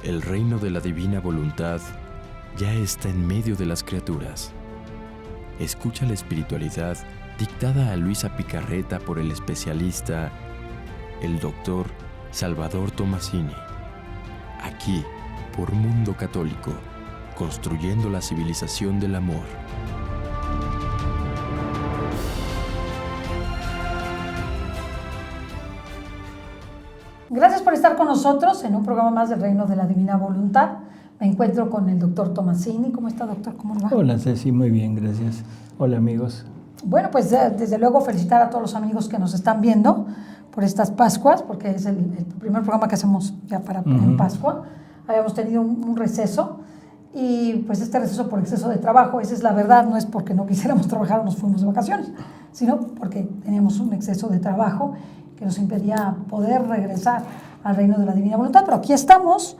El reino de la divina voluntad ya está en medio de las criaturas. Escucha la espiritualidad dictada a Luisa Picarreta por el especialista, el doctor Salvador Tomasini. Aquí, por Mundo Católico, construyendo la civilización del amor. Gracias por estar con nosotros en un programa más del Reino de la Divina Voluntad. Me encuentro con el doctor Tomasini. ¿Cómo está, doctor? ¿Cómo le va? Hola, Ceci, muy bien, gracias. Hola, amigos. Bueno, pues desde luego felicitar a todos los amigos que nos están viendo por estas Pascuas, porque es el primer programa que hacemos ya para en Pascua. Habíamos tenido un receso y pues este receso por exceso de trabajo, esa es la verdad, no es porque no quisiéramos trabajar o nos fuimos de vacaciones, sino porque teníamos un exceso de trabajo que nos impedía poder regresar al reino de la divina voluntad, pero aquí estamos.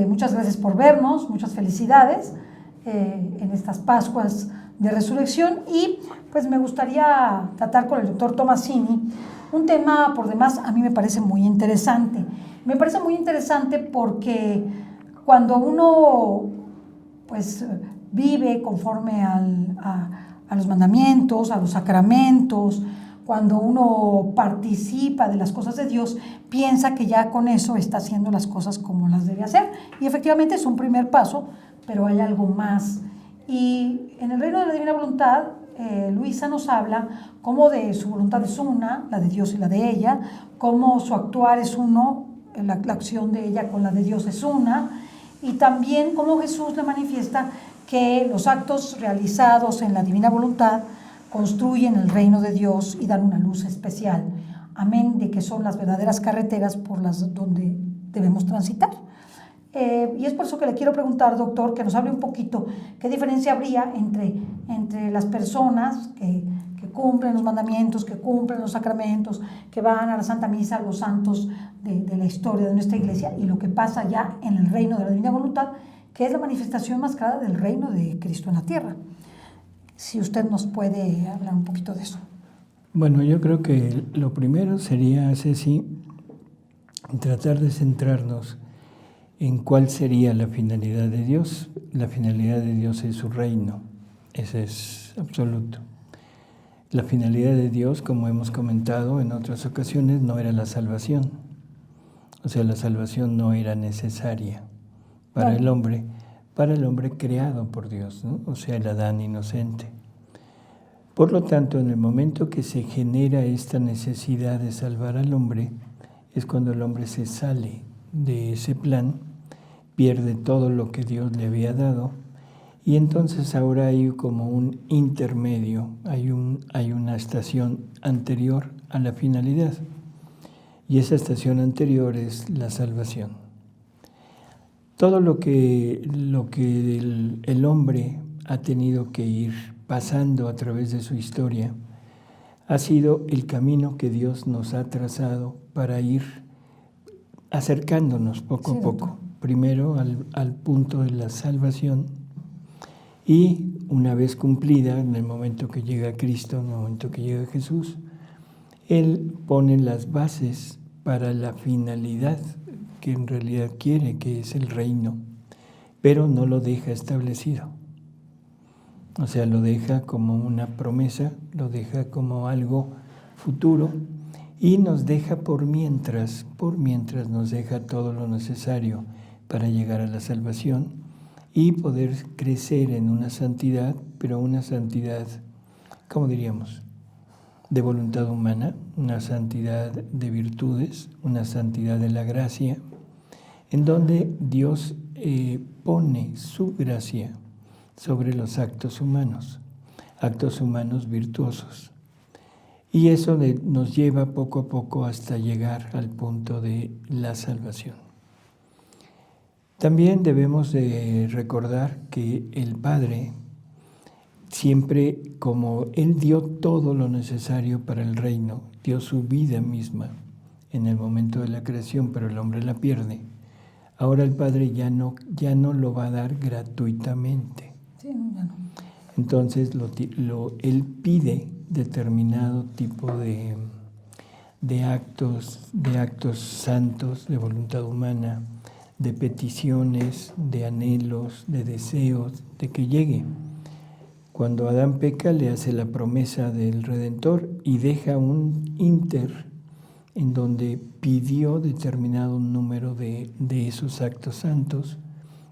Muchas gracias por vernos, muchas felicidades en estas Pascuas de Resurrección, y pues me gustaría tratar con el doctor Tomasini un tema por demás a mí me parece muy interesante. Me parece muy interesante porque cuando uno pues vive conforme a los mandamientos, a los sacramentos, cuando uno participa de las cosas de Dios, piensa que ya con eso está haciendo las cosas como las debe hacer. Y efectivamente es un primer paso, pero hay algo más. Y en el reino de la divina voluntad, Luisa nos habla cómo de su voluntad es una, la de Dios y la de ella, cómo su actuar es uno, la acción de ella con la de Dios es una, y también cómo Jesús le manifiesta que los actos realizados en la divina voluntad construyen el reino de Dios y dan una luz especial. Amén de que son las verdaderas carreteras por las donde debemos transitar. Y es por eso que le quiero preguntar, doctor, que nos hable un poquito qué diferencia habría entre las personas que cumplen los mandamientos, que cumplen los sacramentos, que van a la Santa Misa, a los santos de la historia de nuestra iglesia, y lo que pasa ya en el reino de la divina voluntad, que es la manifestación más clara del reino de Cristo en la tierra. Si usted nos puede hablar un poquito de eso. Bueno, yo creo que lo primero sería, Ceci, tratar de centrarnos en cuál sería la finalidad de Dios. La finalidad de Dios es su reino, ese es absoluto. La finalidad de Dios, como hemos comentado en otras ocasiones, no era la salvación. O sea, la salvación no era necesaria para el hombre creado por Dios, ¿no? O sea, el Adán inocente. Por lo tanto, en el momento que se genera esta necesidad de salvar al hombre, es cuando el hombre se sale de ese plan, pierde todo lo que Dios le había dado, y entonces ahora hay como un intermedio, hay una estación anterior a la finalidad, y esa estación anterior es la salvación. Todo lo que el hombre ha tenido que ir pasando a través de su historia ha sido el camino que Dios nos ha trazado para ir acercándonos poco a poco. Primero al punto de la salvación, y una vez cumplida, en el momento que llega Cristo, en el momento que llega Jesús, Él pone las bases para la finalidad que en realidad quiere, que es el reino, pero no lo deja establecido. O sea, lo deja como una promesa, lo deja como algo futuro, y nos deja por mientras nos deja todo lo necesario para llegar a la salvación y poder crecer en una santidad, pero una santidad, ¿cómo diríamos?, de voluntad humana, una santidad de virtudes, una santidad de la gracia, en donde Dios pone su gracia sobre los actos humanos virtuosos. Y eso nos lleva poco a poco hasta llegar al punto de la salvación. También debemos de recordar que el Padre, siempre como Él dio todo lo necesario para el reino, dio su vida misma en el momento de la creación, pero el hombre la pierde. Ahora el Padre ya no lo va a dar gratuitamente. Sí, ya no. Entonces Él pide determinado tipo de actos santos, de voluntad humana, de peticiones, de anhelos, de deseos, de que llegue. Cuando Adán peca, le hace la promesa del Redentor y deja un ínter en donde pidió determinado número de esos actos santos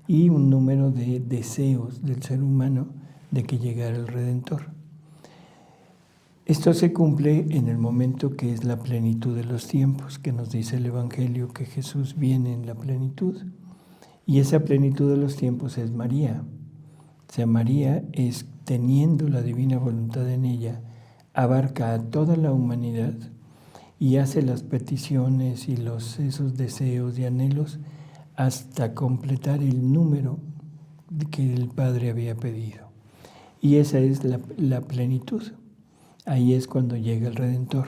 y un número de deseos del ser humano de que llegara el Redentor. Esto se cumple en el momento que es la plenitud de los tiempos, que nos dice el Evangelio que Jesús viene en la plenitud. Y esa plenitud de los tiempos es María. O sea, María es, teniendo la divina voluntad en ella, abarca a toda la humanidad y hace las peticiones y esos deseos y anhelos hasta completar el número que el Padre había pedido. Y esa es la plenitud. Ahí es cuando llega el Redentor.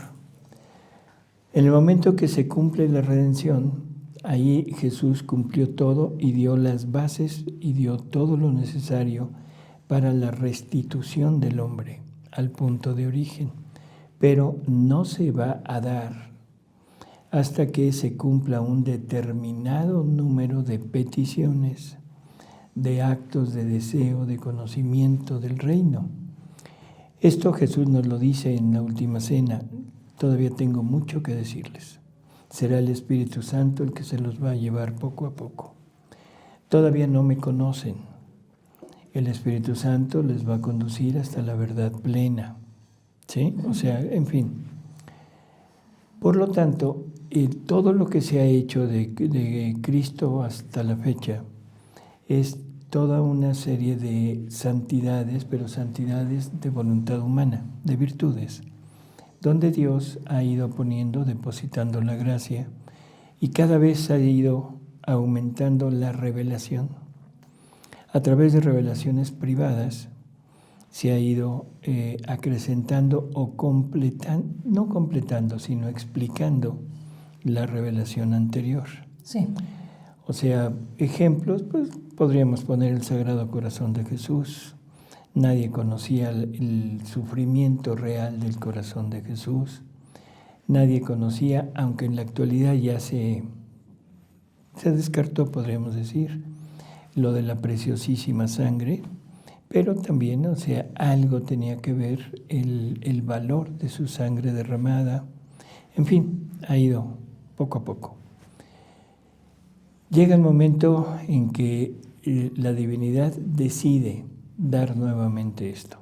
En el momento que se cumple la redención, ahí Jesús cumplió todo y dio las bases y dio todo lo necesario para la restitución del hombre al punto de origen. Pero no se va a dar hasta que se cumpla un determinado número de peticiones, de actos de deseo, de conocimiento del reino. Esto Jesús nos lo dice en la última cena. Todavía tengo mucho que decirles. Será el Espíritu Santo el que se los va a llevar poco a poco. Todavía no me conocen. El Espíritu Santo les va a conducir hasta la verdad plena. ¿Sí? O sea, en fin. Por lo tanto, todo lo que se ha hecho de Cristo hasta la fecha es toda una serie de santidades, pero santidades de voluntad humana, de virtudes, donde Dios ha ido poniendo, depositando la gracia, y cada vez ha ido aumentando la revelación. A través de revelaciones privadas se ha ido acrecentando o completando, no completando, sino explicando la revelación anterior. Sí. O sea, ejemplos, pues podríamos poner el Sagrado Corazón de Jesús. Nadie conocía el sufrimiento real del corazón de Jesús. Nadie conocía, aunque en la actualidad ya se descartó, podríamos decir, lo de la preciosísima sangre, pero también, o sea, algo tenía que ver el valor de su sangre derramada. En fin, ha ido poco a poco. Llega el momento en que la divinidad decide dar nuevamente esto.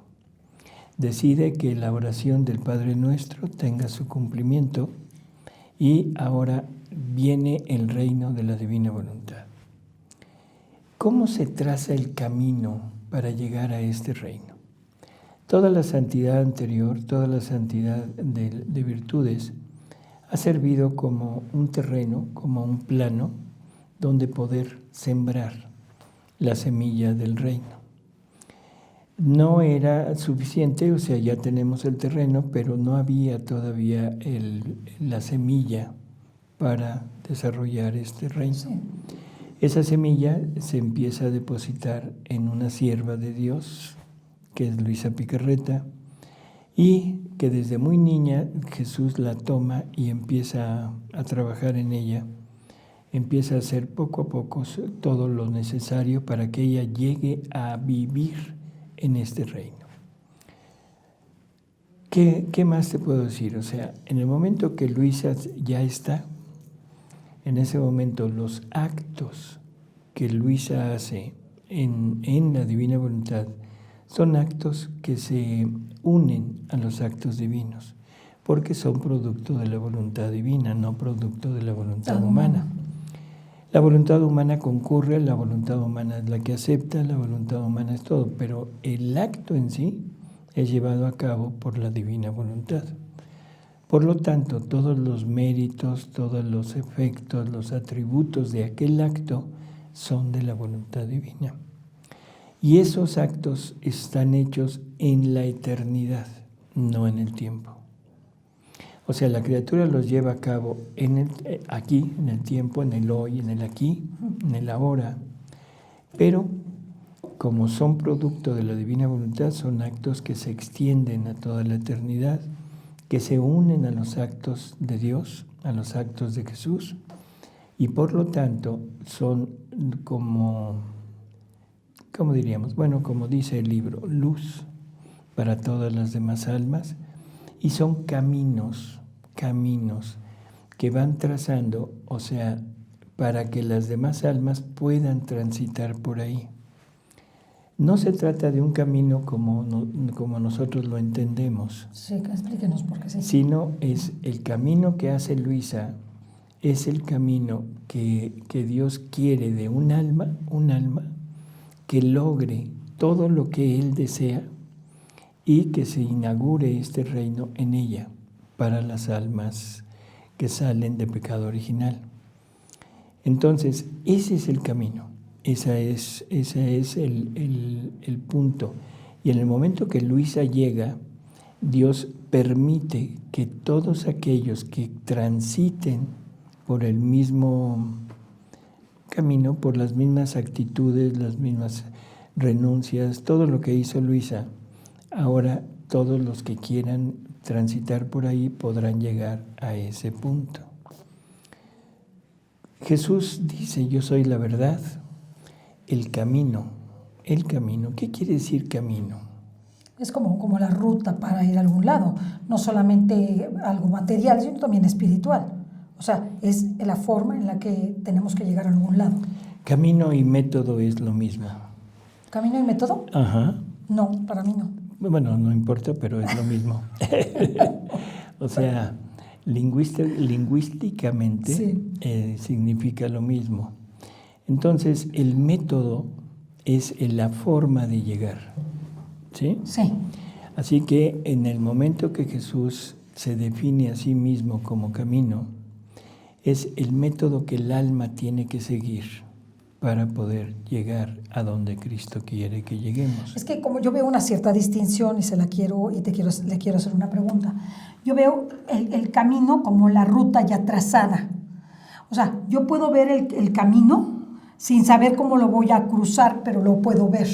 Decide que la oración del Padre Nuestro tenga su cumplimiento y ahora viene el reino de la divina voluntad. ¿Cómo se traza el camino para llegar a este reino? Toda la santidad anterior, toda la santidad de virtudes ha servido como un terreno, como un plano, donde poder sembrar la semilla del reino. No era suficiente, o sea, ya tenemos el terreno, pero no había todavía la semilla para desarrollar este reino. Sí. Esa semilla se empieza a depositar en una sierva de Dios, que es Luisa Picarreta, y que desde muy niña Jesús la toma y empieza a trabajar en ella. Empieza a hacer poco a poco todo lo necesario para que ella llegue a vivir en este reino. ¿Qué más te puedo decir? O sea, en el momento que Luisa ya está, en ese momento los actos que Luisa hace en la divina voluntad son actos que se unen a los actos divinos, porque son producto de la voluntad divina, no producto de la voluntad humana. La voluntad humana concurre, la voluntad humana es la que acepta, la voluntad humana es todo, pero el acto en sí es llevado a cabo por la divina voluntad. Por lo tanto, todos los méritos, todos los efectos, los atributos de aquel acto son de la voluntad divina. Y esos actos están hechos en la eternidad, no en el tiempo. O sea, la criatura los lleva a cabo aquí, en el tiempo, en el hoy, en el aquí, en el ahora. Pero, como son producto de la divina voluntad, son actos que se extienden a toda la eternidad, que se unen a los actos de Dios, a los actos de Jesús, y por lo tanto son como diríamos, bueno, como dice el libro, luz para todas las demás almas, y son caminos que van trazando, o sea, para que las demás almas puedan transitar por ahí. No se trata de un camino como nosotros lo entendemos. Sí, explíquenos por qué sí. Sino es el camino que hace Luisa, es el camino que Dios quiere de un alma que logre todo lo que Él desea y que se inaugure este reino en ella para las almas que salen de pecado original. Entonces, ese es el camino. Ese es el punto. Y en el momento que Luisa llega, Dios permite que todos aquellos que transiten por el mismo camino, por las mismas actitudes, las mismas renuncias, todo lo que hizo Luisa, ahora todos los que quieran transitar por ahí podrán llegar a ese punto. Jesús dice, yo soy la verdad, el camino. ¿Qué quiere decir camino? Es como la ruta para ir a algún lado, no solamente algo material, sino también espiritual. O sea, es la forma en la que tenemos que llegar a algún lado. Camino y método es lo mismo. ¿Camino y método? Ajá. No, para mí no. Bueno, no importa, pero es lo mismo. O sea, lingüísticamente sí. Significa lo mismo. Entonces, el método es la forma de llegar. ¿Sí? Sí. Así que en el momento que Jesús se define a sí mismo como camino, es el método que el alma tiene que seguir para poder llegar a donde Cristo quiere que lleguemos. Es que como yo veo una cierta distinción y le quiero hacer una pregunta. Yo veo el camino como la ruta ya trazada. O sea, yo puedo ver el camino sin saber cómo lo voy a cruzar, pero lo puedo ver.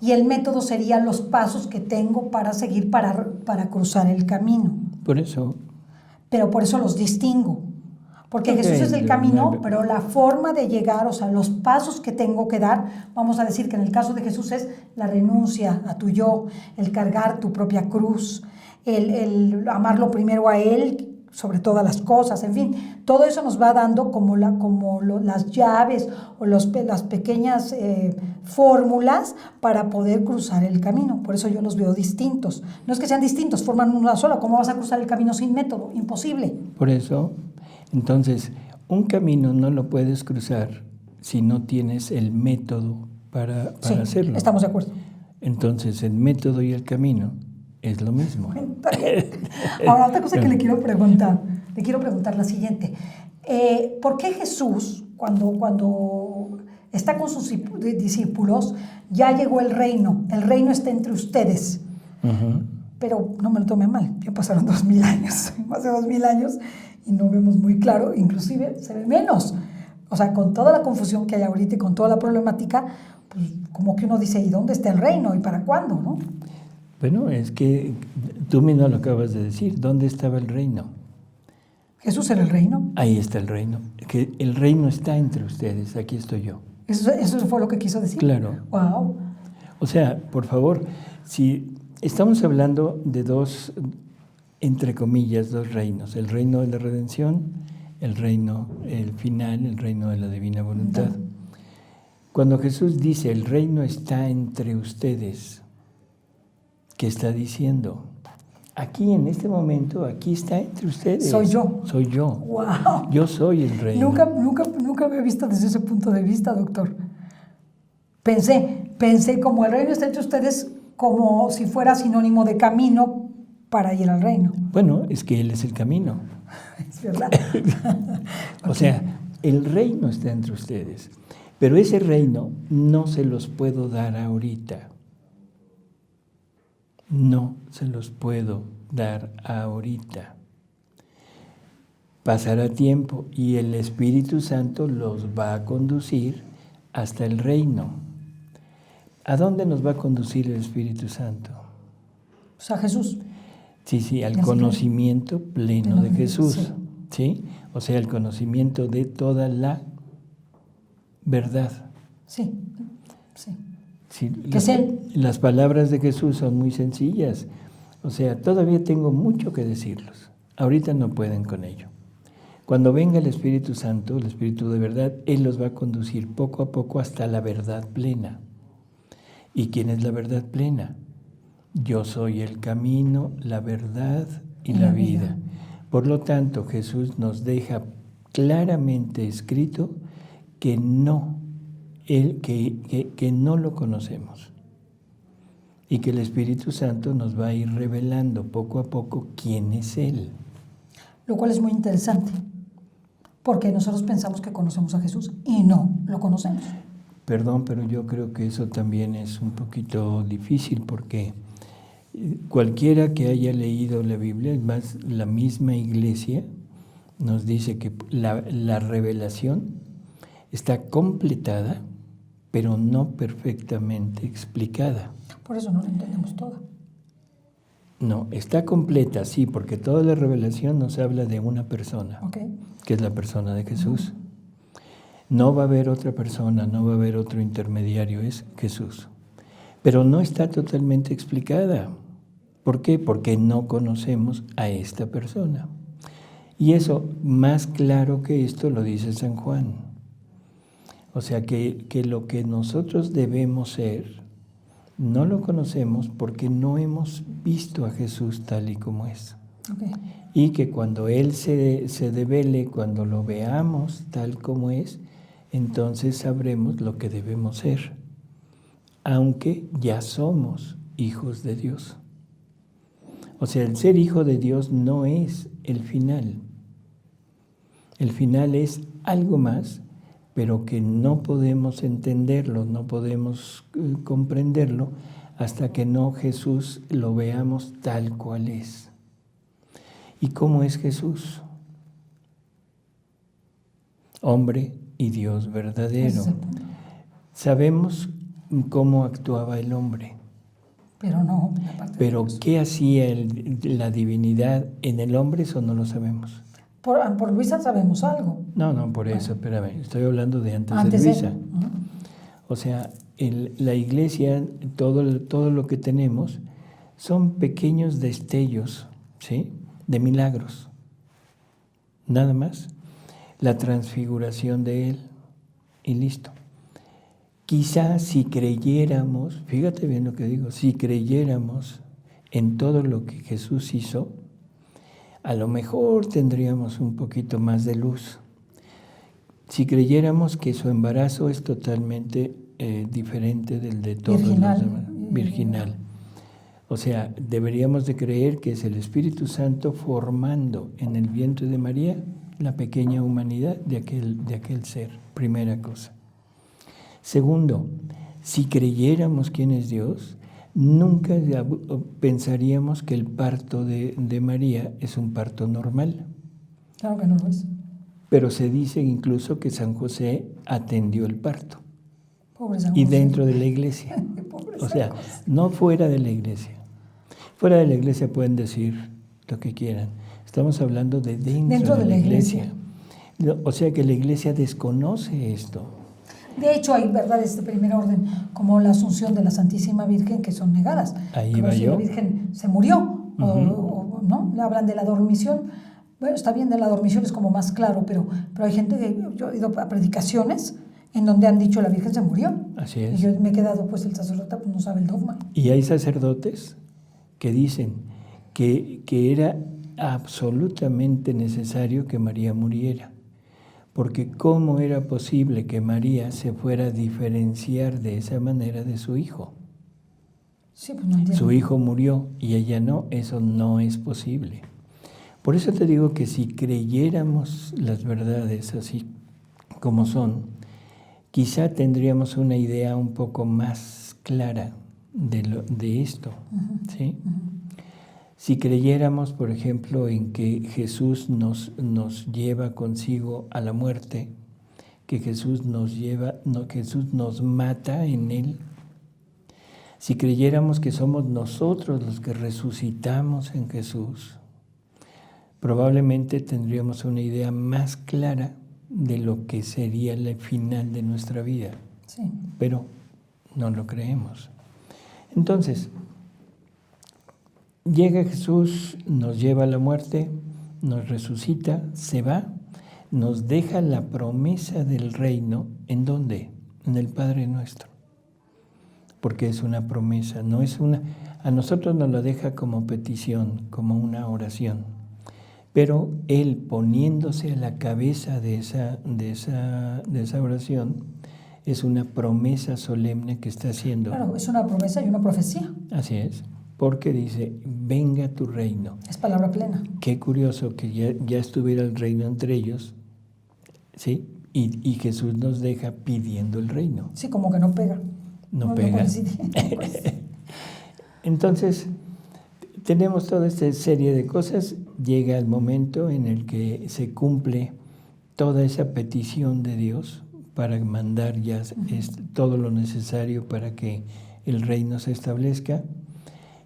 Y el método sería los pasos que tengo para seguir para cruzar el camino. Por eso. Pero por eso los distingo. Porque Jesús es el camino, pero la forma de llegar, o sea, los pasos que tengo que dar, vamos a decir que en el caso de Jesús es la renuncia a tu yo, el cargar tu propia cruz, el amarlo primero a Él sobre todas las cosas, en fin, todo eso nos va dando las llaves o las pequeñas fórmulas para poder cruzar el camino. Por eso yo los veo distintos. No es que sean distintos, forman una sola. ¿Cómo vas a cruzar el camino sin método? Imposible. Por eso, entonces, un camino no lo puedes cruzar si no tienes el método para hacerlo. Estamos de acuerdo. Entonces, el método y el camino es lo mismo. Ahora, otra cosa que le quiero preguntar la siguiente. ¿Por qué Jesús, cuando está con sus discípulos, ya llegó el reino está entre ustedes? Uh-huh. Pero no me lo tome mal, ya pasaron 2000 años, más de 2000 años, y no vemos muy claro, inclusive se ve menos. O sea, con toda la confusión que hay ahorita y con toda la problemática, pues como que uno dice, ¿y dónde está el reino? ¿Y para cuándo? ¿No? Bueno, es que tú mismo lo acabas de decir, ¿dónde estaba el reino? Jesús era el reino. Ahí está el reino, que el reino está entre ustedes, aquí estoy yo. ¿Eso fue lo que quiso decir? Claro. Wow. O sea, por favor, si estamos hablando de dos, entre comillas, dos reinos, el reino de la redención, el reino, el final, el reino de la divina voluntad. Cuando Jesús dice, el reino está entre ustedes, ¿qué está diciendo? Aquí, en este momento, aquí está entre ustedes. Soy yo. Soy yo. Wow. Yo soy el reino. Nunca me he visto desde ese punto de vista, doctor. Pensé como el reino está entre ustedes, como si fuera sinónimo de camino para ir al reino. Bueno, es que Él es el camino. Es verdad. O sea, el reino está entre ustedes, pero ese reino no se los puedo dar ahorita. No se los puedo dar ahorita. Pasará tiempo y el Espíritu Santo los va a conducir hasta el reino. ¿A dónde nos va a conducir el Espíritu Santo? O sea, Jesús. Sí, al conocimiento pleno de Jesús. ¿Sí? O sea, el conocimiento de toda la verdad. Sí, sí. Sí, Que es Él. las palabras de Jesús son muy sencillas. O sea, todavía tengo mucho que decirlos. Ahorita no pueden con ello. Cuando venga el Espíritu Santo, el Espíritu de verdad, Él los va a conducir poco a poco hasta la verdad plena. ¿Y quién es la verdad plena? Yo soy el camino, la verdad y la vida. Por lo tanto, Jesús nos deja claramente escrito que no lo conocemos y que el Espíritu Santo nos va a ir revelando poco a poco quién es Él. Lo cual es muy interesante, porque nosotros pensamos que conocemos a Jesús y no lo conocemos. Perdón, pero yo creo que eso también es un poquito difícil porque cualquiera que haya leído la Biblia, es más, la misma Iglesia nos dice que la revelación está completada, pero no perfectamente explicada. Por eso no la entendemos toda. No, está completa, sí, porque toda la revelación nos habla de una persona, Okay. que es la persona de Jesús. No va a haber otra persona, no va a haber otro intermediario, es Jesús. Pero no está totalmente explicada. ¿Por qué? Porque no conocemos a esta persona. Y eso, más claro que esto, lo dice San Juan. O sea, que lo que nosotros debemos ser, no lo conocemos porque no hemos visto a Jesús tal y como es. Okay. Y que cuando Él se devele, cuando lo veamos tal como es, entonces sabremos lo que debemos ser, aunque ya somos hijos de Dios. O sea, el ser hijo de Dios no es el final. El final es algo más, pero que no podemos entenderlo, no podemos comprenderlo hasta que no Jesús lo veamos tal cual es. ¿Y cómo es Jesús? Hombre y Dios verdadero. Sabemos cómo actuaba el hombre. Pero no. Pero ¿qué hacía la divinidad en el hombre? Eso no lo sabemos. Por Luisa sabemos algo. No, por eso, espérame. Estoy hablando de antes de Luisa. O sea, la Iglesia, todo lo que tenemos, son pequeños destellos, ¿sí?, de milagros. Nada más. La transfiguración de Él y listo. Quizás si creyéramos, fíjate bien lo que digo, si creyéramos en todo lo que Jesús hizo, a lo mejor tendríamos un poquito más de luz. Si creyéramos que su embarazo es totalmente diferente del de todos los demás, virginal. O sea, deberíamos de creer que es el Espíritu Santo formando en el vientre de María la pequeña humanidad de aquel ser, primera cosa. Segundo, si creyéramos quién es Dios, nunca pensaríamos que el parto de María es un parto normal. Claro que no lo es. Pero se dice incluso que San José atendió el parto. Pobre San José. Y dentro de la iglesia. O sea, no fuera de la iglesia. Fuera de la iglesia pueden decir lo que quieran. Estamos hablando de dentro de la iglesia. O sea que la iglesia desconoce esto. De hecho, hay verdades de primer orden, como la asunción de la Santísima Virgen, que son negadas. Ahí como va si yo. la Virgen se murió, o ¿no? Hablan de la dormición. Bueno, está bien, de la dormición es como más claro, pero hay gente que yo he ido a predicaciones en donde han dicho la Virgen se murió. Así es. Y yo me he quedado, pues el sacerdote pues, no sabe el dogma. Y hay sacerdotes que dicen que era absolutamente necesario que María muriera. Porque ¿cómo era posible que María se fuera a diferenciar de esa manera de su hijo? Sí, pues no entiendo. Su hijo murió y ella no, eso no es posible. Por eso te digo que si creyéramos las verdades así como son, quizá tendríamos una idea un poco más clara de esto, ¿sí? Si creyéramos, por ejemplo, en que Jesús nos lleva consigo a la muerte, que Jesús Jesús nos mata en Él, si creyéramos que somos nosotros los que resucitamos en Jesús, probablemente tendríamos una idea más clara de lo que sería el final de nuestra vida. Sí. Pero no lo creemos. Entonces, llega Jesús, nos lleva a la muerte, nos resucita, se va, nos deja la promesa del reino. ¿En dónde? En el Padre Nuestro. Porque es una promesa, no es una... A nosotros nos lo deja como petición, como una oración. Pero Él, poniéndose a la cabeza de esa oración, es una promesa solemne que está haciendo. Claro, es una promesa y una profecía. Así es, porque dice, venga tu reino. Es palabra plena. Qué curioso que ya estuviera el reino entre ellos, ¿sí? Y Jesús nos deja pidiendo el reino. Sí, como que no pega. No pega. Entonces, tenemos toda esta serie de cosas. Llega el momento en el que se cumple toda esa petición de Dios para mandar ya todo lo necesario para que el reino se establezca,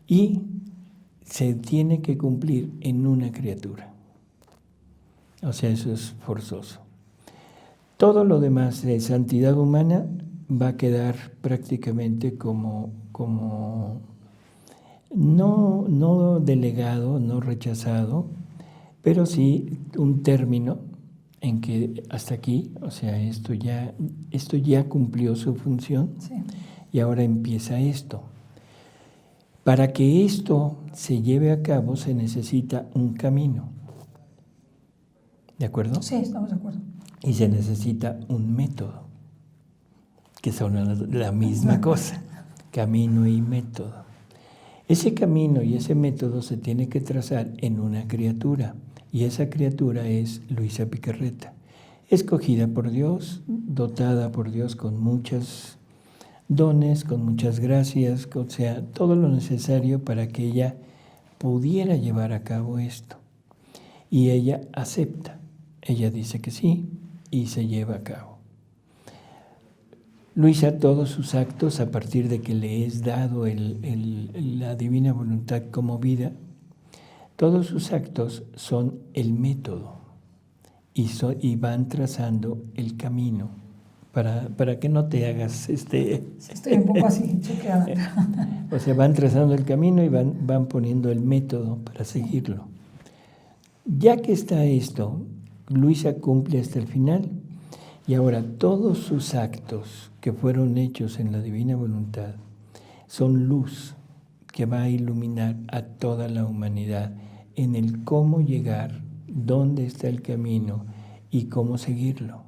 y se tiene que cumplir en una criatura. O sea, eso es forzoso. Todo lo demás de santidad humana va a quedar prácticamente como no delegado, no rechazado, pero sí un término en que hasta aquí, o sea, esto ya cumplió su función. Sí. Y ahora empieza esto. Para que esto se lleve a cabo se necesita un camino. ¿De acuerdo? Sí, estamos de acuerdo. Y se necesita un método, que son la misma cosa, camino y método. Ese camino y ese método se tiene que trazar en una criatura, y esa criatura es Luisa Picarreta, escogida por Dios, dotada por Dios con muchos dones, con muchas gracias, o sea, todo lo necesario para que ella pudiera llevar a cabo esto. Y ella acepta, ella dice que sí, y se lleva a cabo. Luisa, todos sus actos, a partir de que le es dado la divina voluntad como vida, todos sus actos son el método y van trazando el camino para que no te hagas... Estoy un poco así, chequeada. O sea, van trazando el camino y van poniendo el método para seguirlo. Ya que está esto, Luisa cumple hasta el final, y ahora todos sus actos que fueron hechos en la divina voluntad son luz que va a iluminar a toda la humanidad en el cómo llegar, dónde está el camino y cómo seguirlo.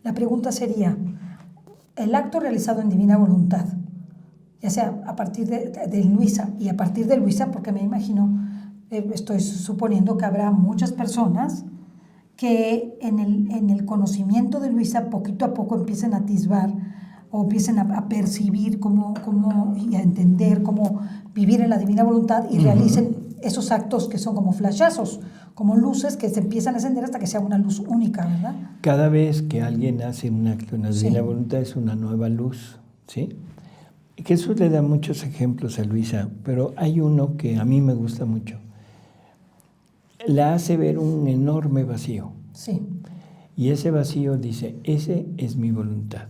La pregunta sería, el acto realizado en divina voluntad, ya sea a partir de Luisa y a partir de Luisa, porque me imagino, estoy suponiendo que habrá muchas personas que en el conocimiento de Luisa poquito a poco empiecen a atisbar o empiecen a percibir y a entender cómo vivir en la divina voluntad y realicen esos actos que son como flashazos, como luces que se empiezan a encender hasta que sea una luz única, ¿verdad? Cada vez que alguien hace un acto en la divina voluntad es una nueva luz, ¿sí? Jesús le da muchos ejemplos a Luisa, pero hay uno que a mí me gusta mucho. La hace ver un enorme vacío. Sí. Y ese vacío dice, ese es mi voluntad.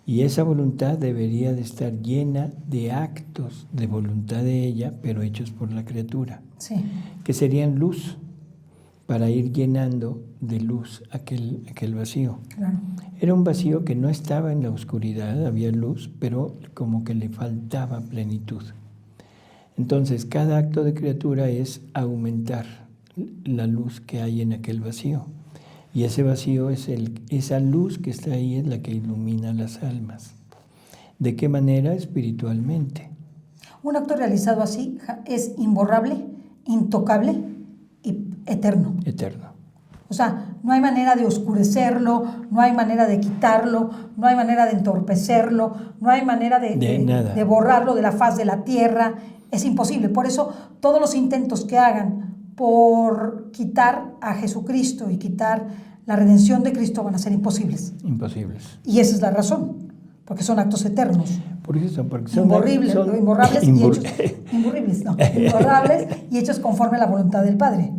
Y esa voluntad debería de estar llena de actos de voluntad de ella, pero hechos por la criatura. Sí. Que serían luz, para ir llenando de luz aquel vacío. Claro. Era un vacío que no estaba en la oscuridad, había luz, pero como que le faltaba plenitud. Entonces, cada acto de criatura es aumentar la luz que hay en aquel vacío. Y ese vacío es esa luz que está ahí, es la que ilumina las almas. ¿De qué manera? Espiritualmente. Un acto realizado así es imborrable, intocable y eterno. Eterno. O sea, no hay manera de oscurecerlo, no hay manera de quitarlo, no hay manera de entorpecerlo, no hay manera de borrarlo de la faz de la tierra. Es imposible. Por eso todos los intentos que hagan por quitar a Jesucristo y quitar la redención de Cristo van a ser imposibles. Imposibles. Y esa es la razón, porque son actos eternos. Por eso, porque son imborrables, son imborrables y hechos, imborrables y hechos conforme a la voluntad del Padre.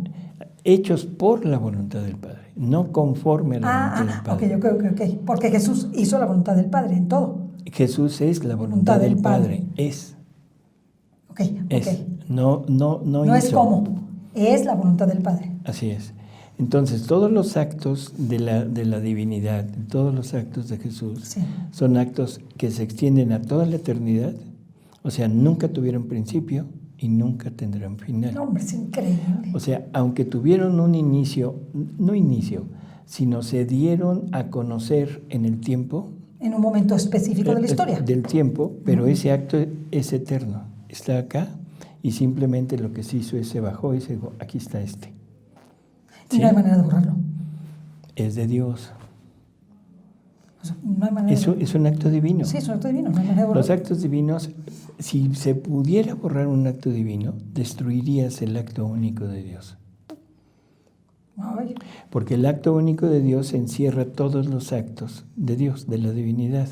Hechos por la voluntad del Padre, no conforme a la voluntad del Padre. Ok. Porque Jesús hizo la voluntad del Padre en todo. Jesús es la voluntad del Padre. Es. Es. No es hizo. como, es la voluntad del Padre. Así es. Entonces, todos los actos de la divinidad, todos los actos de Jesús, sí, son actos que se extienden a toda la eternidad, o sea, nunca tuvieron principio y nunca tendrán final. No, hombre, es increíble. O sea, aunque tuvieron un inicio, no inicio, sino se dieron a conocer en el tiempo. En un momento específico de la historia. Del tiempo, pero ese acto es eterno, está acá y simplemente lo que se hizo es se bajó y se dijo, aquí está este. Y ¿sí? No hay manera de borrarlo. Es de Dios. O sea, no hay manera es un acto divino. Sí, es un acto divino, no hay manera de borrarlo. Los actos divinos, si se pudiera borrar un acto divino, destruirías el acto único de Dios. Ay. Porque el acto único de Dios encierra todos los actos de Dios, de la divinidad,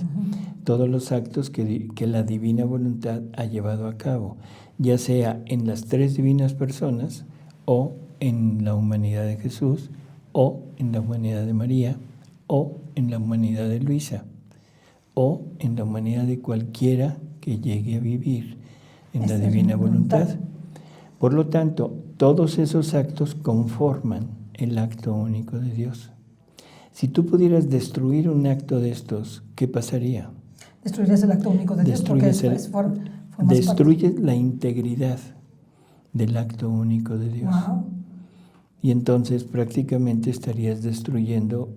todos los actos que la divina voluntad ha llevado a cabo, ya sea en las tres divinas personas o en la humanidad de Jesús, o en la humanidad de María, o en la humanidad de Luisa, o en la humanidad de cualquiera que llegue a vivir en la divina voluntad. Por lo tanto, todos esos actos conforman el acto único de Dios. Si tú pudieras destruir un acto de estos, ¿qué pasaría? Destruirías el acto único de Dios porque destruyes la integridad del acto único de Dios. Wow. Y entonces prácticamente estarías destruyendo,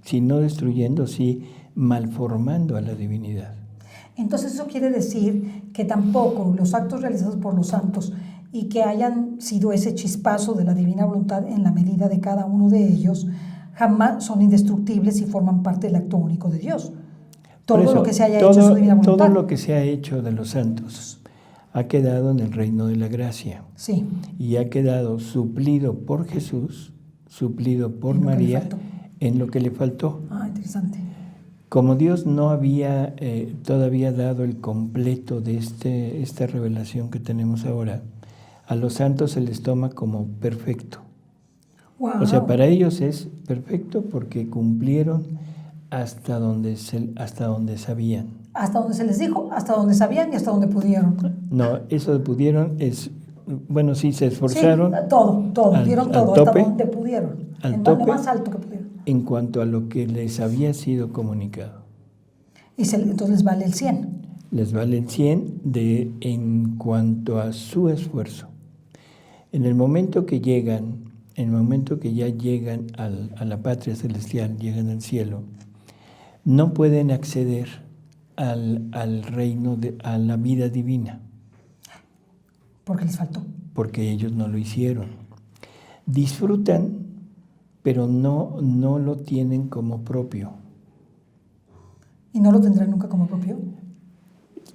si no destruyendo, sí malformando a la divinidad. Entonces eso quiere decir que tampoco los actos realizados por los santos y que hayan sido ese chispazo de la divina voluntad en la medida de cada uno de ellos, jamás son indestructibles y forman parte del acto único de Dios. Todo lo que se haya hecho es su divina voluntad. Todo lo que se ha hecho de los santos ha quedado en el reino de la gracia. Sí. Y ha quedado suplido por Jesús, suplido por María, en lo que le faltó. Ah, interesante. Como Dios no había todavía dado el completo de esta revelación que tenemos ahora, a los santos se les toma como perfecto. Wow. O sea, para ellos es perfecto porque cumplieron hasta donde sabían. Hasta donde se les dijo, hasta donde sabían y hasta donde pudieron. No, eso de pudieron es, bueno, sí, se esforzaron. Sí, todo, dieron todo, tope, hasta donde pudieron. Al tope, lo más alto que pudieron. En cuanto a lo que les había sido comunicado. Y entonces les vale el 100. Les vale el 100 en cuanto a su esfuerzo. En el momento que llegan, en el momento que ya llegan a la patria celestial, llegan al cielo, no pueden acceder al reino, a la vida divina. Porque les faltó. Porque ellos no lo hicieron. Disfrutan, pero no lo tienen como propio. ¿Y no lo tendrán nunca como propio?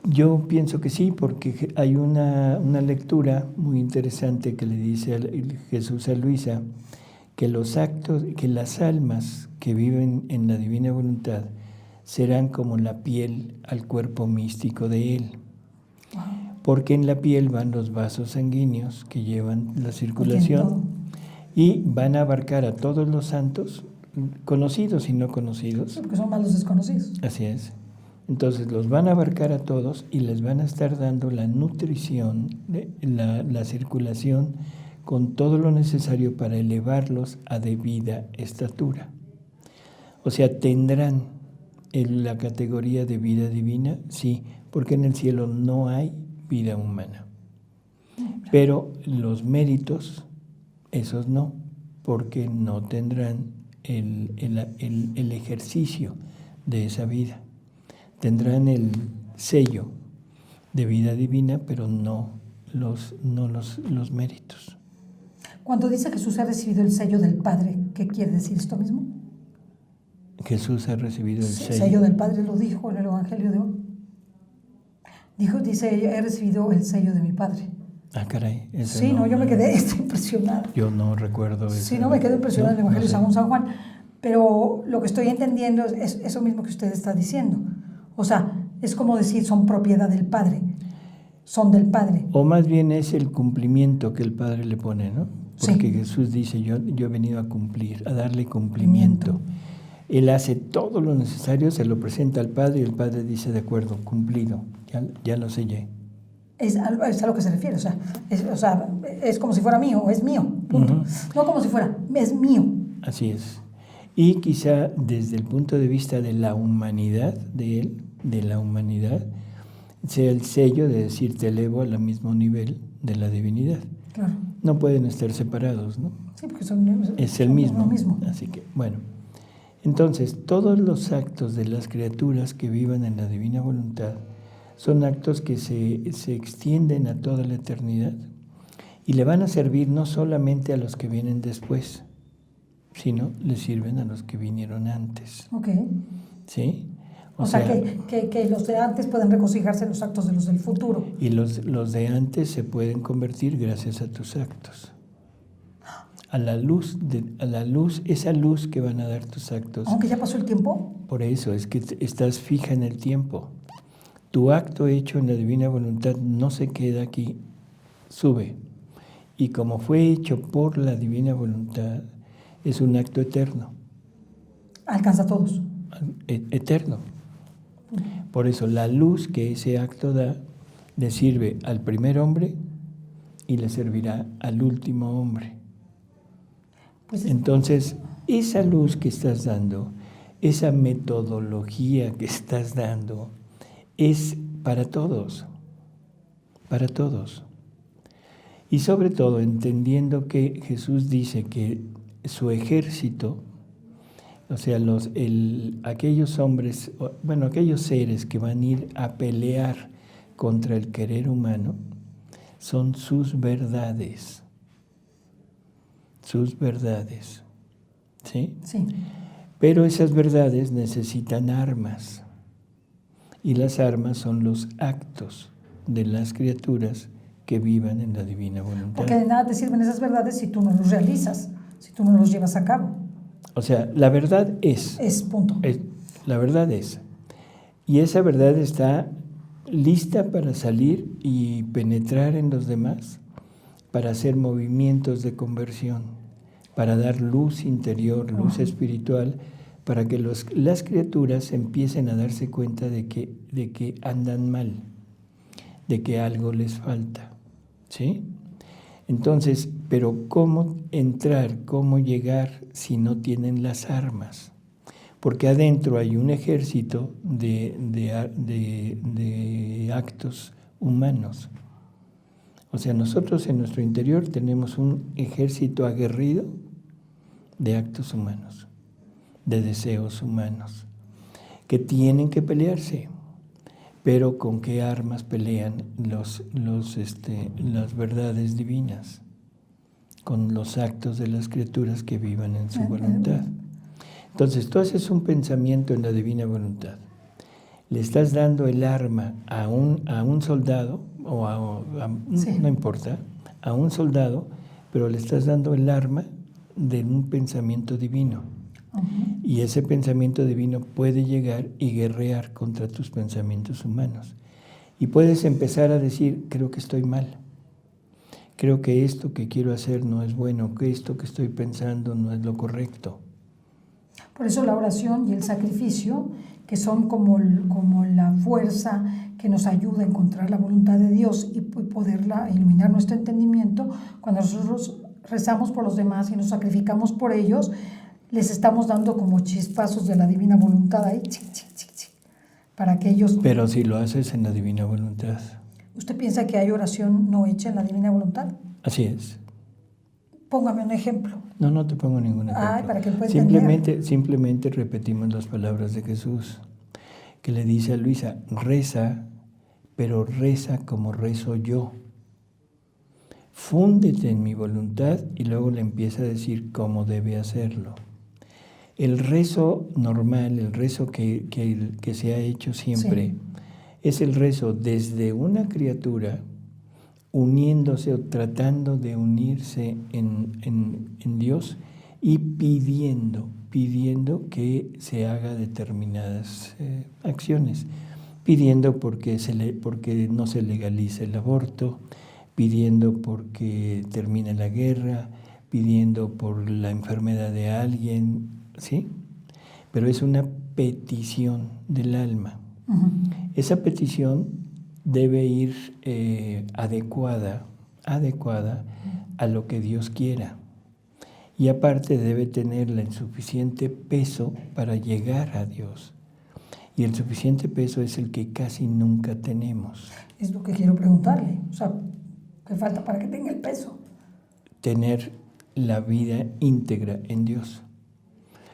Yo pienso que sí, porque hay una lectura muy interesante que le dice Jesús a Luisa, que los actos, que las almas que viven en la divina voluntad serán como la piel al cuerpo místico de Él. Wow. Porque en la piel van los vasos sanguíneos que llevan la circulación y van a abarcar a todos los santos, conocidos y no conocidos. Porque son más los desconocidos. Así es. Entonces los van a abarcar a todos y les van a estar dando la nutrición, la circulación con todo lo necesario para elevarlos a debida estatura. O sea, tendrán la categoría de vida divina, sí, porque en el cielo no hay vida humana. Pero los méritos, esos no, porque no tendrán el ejercicio de esa vida. Tendrán el sello de vida divina, pero no los méritos. Cuando dice Jesús ha recibido el sello del Padre, ¿qué quiere decir esto mismo? Jesús ha recibido el sello. El sello del Padre lo dijo en el Evangelio de hoy. Dice, he recibido el sello de mi Padre. Ah, caray. Sí, yo me quedé impresionada. Yo no recuerdo eso. Sí, me quedé impresionada en el Evangelio según San Juan. Pero lo que estoy entendiendo es eso mismo que usted está diciendo. O sea, Es como decir, son propiedad del Padre, son del Padre. O más bien es el cumplimiento que el Padre le pone, ¿no? Porque Sí. Jesús dice, yo he venido a cumplir, a darle cumplimiento. Él hace todo lo necesario, se lo presenta al Padre y el Padre dice, de acuerdo, cumplido, ya lo sellé. Es a lo que se refiere, o sea, es como si fuera mío, es mío, punto. Ujú. No como si fuera, es mío. Así es. Y quizá desde el punto de vista de la humanidad de él, de la humanidad, sea el sello de decir te elevo al mismo nivel de la divinidad. Claro. No pueden estar separados, ¿no? Sí, porque Es el son mismo. lo mismo. Así que, bueno. Entonces, todos los actos de las criaturas que vivan en la divina voluntad son actos que se extienden a toda la eternidad y le van a servir no solamente a los que vienen después, sino le sirven a los que vinieron antes. Ok. ¿Sí? O sea que los de antes pueden regocijarse en los actos de los del futuro. Y los de antes se pueden convertir gracias a tus actos. A la luz, esa luz que van a dar tus actos. Aunque ya pasó el tiempo. Por eso es que estás fija en el tiempo. Tu acto hecho en la divina voluntad no se queda aquí, sube. Y como fue hecho por la divina voluntad, es un acto eterno. Alcanza a todos. Eterno. Por eso la luz que ese acto da le sirve al primer hombre y le servirá al último hombre. Pues Entonces, esa luz que estás dando, esa metodología que estás dando, es para todos, para todos. Y sobre todo entendiendo que Jesús dice que su ejército, o sea, aquellos hombres, bueno, aquellos seres que van a ir a pelear contra el querer humano, son sus verdades. Sus verdades, ¿sí? Sí. Pero esas verdades necesitan armas. Y las armas son los actos de las criaturas que vivan en la divina voluntad. Porque de nada te sirven esas verdades si tú no los realizas, si tú no los llevas a cabo. O sea, la verdad es. Es punto. La verdad es. Y esa verdad está lista para salir y penetrar en los demás, para hacer movimientos de conversión, para dar luz interior, luz espiritual, para que las criaturas empiecen a darse cuenta de que andan mal, de que algo les falta, ¿sí? Entonces, pero ¿cómo entrar, cómo llegar si no tienen las armas? Porque adentro hay un ejército de actos humanos. O sea, nosotros en nuestro interior tenemos un ejército aguerrido de actos humanos, de deseos humanos, que tienen que pelearse. Pero ¿con qué armas pelean las verdades divinas? Con los actos de las criaturas que vivan en su voluntad. Entonces, tú haces un pensamiento en la divina voluntad. Le estás dando el arma a un soldado, Sí. no importa, a un soldado, pero le estás dando el arma de un pensamiento divino. Uh-huh. Y ese pensamiento divino puede llegar y guerrear contra tus pensamientos humanos. Y puedes empezar a decir, creo que estoy mal. Creo que esto que quiero hacer no es bueno, que esto que estoy pensando no es lo correcto. Por eso la oración y el sacrificio, que son como la fuerza que nos ayuda a encontrar la voluntad de Dios y poderla iluminar nuestro entendimiento, cuando nosotros rezamos por los demás y nos sacrificamos por ellos, les estamos dando como chispazos de la divina voluntad ahí, para que ellos... Pero si lo haces en la divina voluntad. ¿Usted piensa que hay oración no hecha en la divina voluntad? Así es. Póngame un ejemplo. No te pongo ningún ejemplo. Ay, para que pueda Simplemente repetimos las palabras de Jesús, que le dice a Luisa, reza, pero reza como rezo yo. Fúndete en mi voluntad, y luego le empieza a decir cómo debe hacerlo. El rezo normal, el rezo que se ha hecho siempre, sí, es el rezo desde una criatura uniéndose o tratando de unirse en Dios y pidiendo que se haga determinadas acciones. pidiendo porque no se legalice el aborto, pidiendo porque termine la guerra, pidiendo por la enfermedad de alguien, ¿sí? Pero es una petición del alma. Esa petición debe ir adecuada a lo que Dios quiera. Y aparte debe tener el suficiente peso para llegar a Dios. Y el suficiente peso es el que casi nunca tenemos. Es lo que quiero preguntarle. O sea, ¿qué falta para que tenga el peso? Tener la vida íntegra en Dios.